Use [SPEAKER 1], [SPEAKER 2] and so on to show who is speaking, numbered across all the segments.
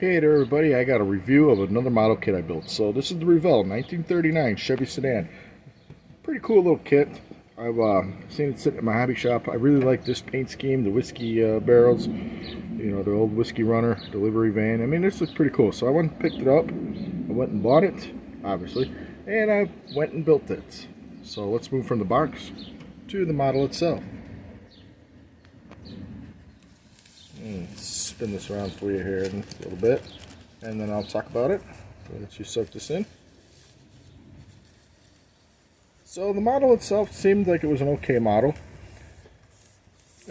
[SPEAKER 1] Hey there everybody, I got a review of another model kit I built. So this is the Revell 1939 Chevy sedan. Pretty cool little kit. I've seen it sit in my hobby shop. I really like this paint scheme, the whiskey barrels, you know, the old whiskey runner delivery van. I mean, this looks pretty cool. So I went and picked it up. I went and bought it, obviously, and I went and built it. So let's move from the box to the model itself. Spin this around for you here in a little bit, and then I'll talk about it. I'll let you soak this in. So the model itself seemed like it was an okay model.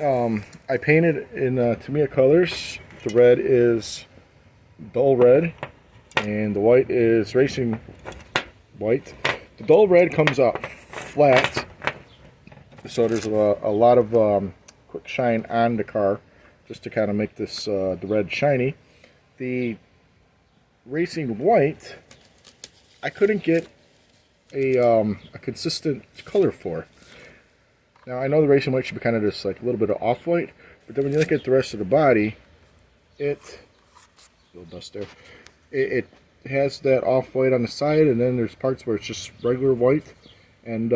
[SPEAKER 1] I painted in Tamiya colors. The red is dull red, and the white is racing white. The dull red comes out flat, so there's a lot of quick shine on the car, just to kind of make this the red shiny. The racing white, I couldn't get a consistent color for. Now I know the racing white should be kind of just like a little bit of off-white, but then when you look at the rest of the body, it little dust there. It has that off-white on the side, and then there's parts where it's just regular white, and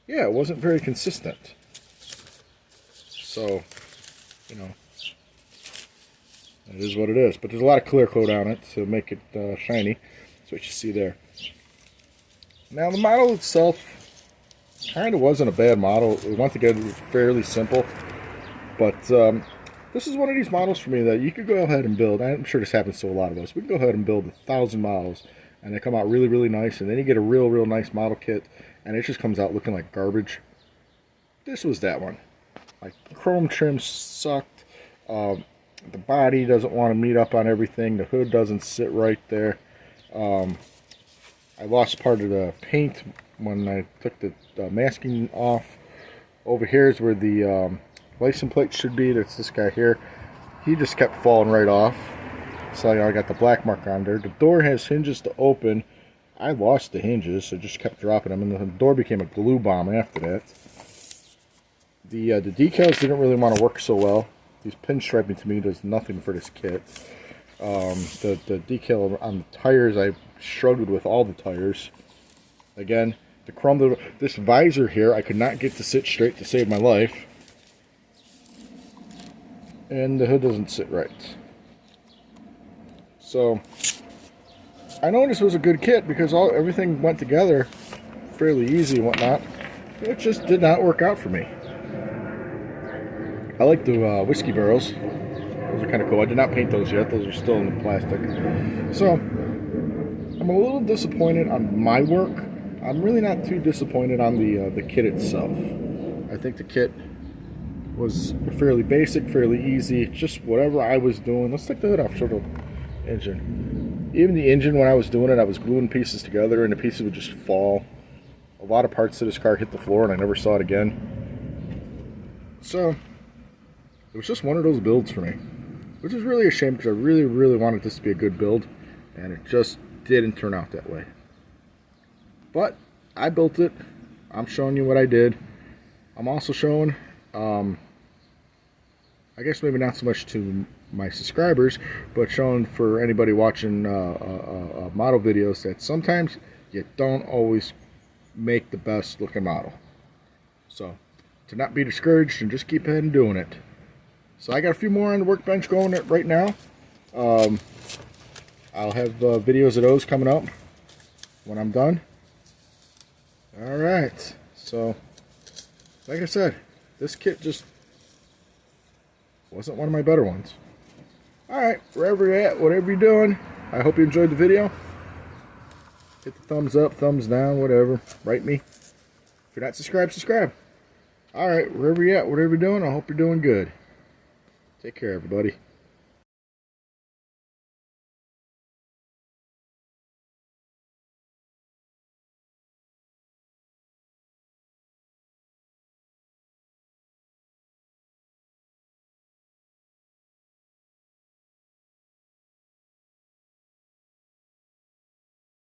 [SPEAKER 1] yeah, it wasn't very consistent. So, you know, it is what it is. But there's a lot of clear coat on it to make it shiny. That's what you see there. Now the model itself kind of wasn't a bad model. Once again, it was fairly simple. But this is one of these models for me that you could go ahead and build. I'm sure this happens to a lot of us. We can go ahead and build 1,000 models, and they come out really, really nice. And then you get a real nice model kit, and it just comes out looking like garbage. This was that one. Like, chrome trim sucked. The body doesn't want to meet up on everything. The hood doesn't sit right there. I lost part of the paint when I took the masking off. Over here is where the license plate should be. That's this guy here. He just kept falling right off. So I got the black mark on there. The door has hinges to open. I lost the hinges, so just kept dropping them, and the door became a glue bomb after that. The decals didn't really want to work so well. These pinstriping to me does nothing for this kit. The decal on the tires, I struggled with all the tires. Again, the chrome, this visor here, I could not get to sit straight to save my life. And the hood doesn't sit right. So, I know this was a good kit because everything went together fairly easy and whatnot. It just did not work out for me. I like the whiskey barrels. Those are kind of cool. I did not paint those yet. Those are still in the plastic. So, I'm a little disappointed on my work. I'm really not too disappointed on the kit itself. I think the kit was fairly basic, fairly easy. Just whatever I was doing. Let's take the hood off, show the engine. Even the engine, when I was doing it, I was gluing pieces together, and the pieces would just fall. A lot of parts of this car hit the floor, and I never saw it again. So, it was just one of those builds for me, which is really a shame because I really wanted this to be a good build, and it just didn't turn out that way. But I built it. I'm showing you what I did. I'm also showing, I guess maybe not so much to my subscribers, but showing for anybody watching model videos that sometimes you don't always make the best looking model. So, to not be discouraged and just keep ahead and doing it. So I got a few more on the workbench going right now. I'll have videos of those coming up when I'm done. Alright, so like I said, this kit just wasn't one of my better ones. Alright, wherever you're at, whatever you're doing, I hope you enjoyed the video. Hit the thumbs up, thumbs down, whatever. Write me. If you're not subscribed, subscribe. Alright, wherever you're at, whatever you're doing, I hope you're doing good. Take care, everybody.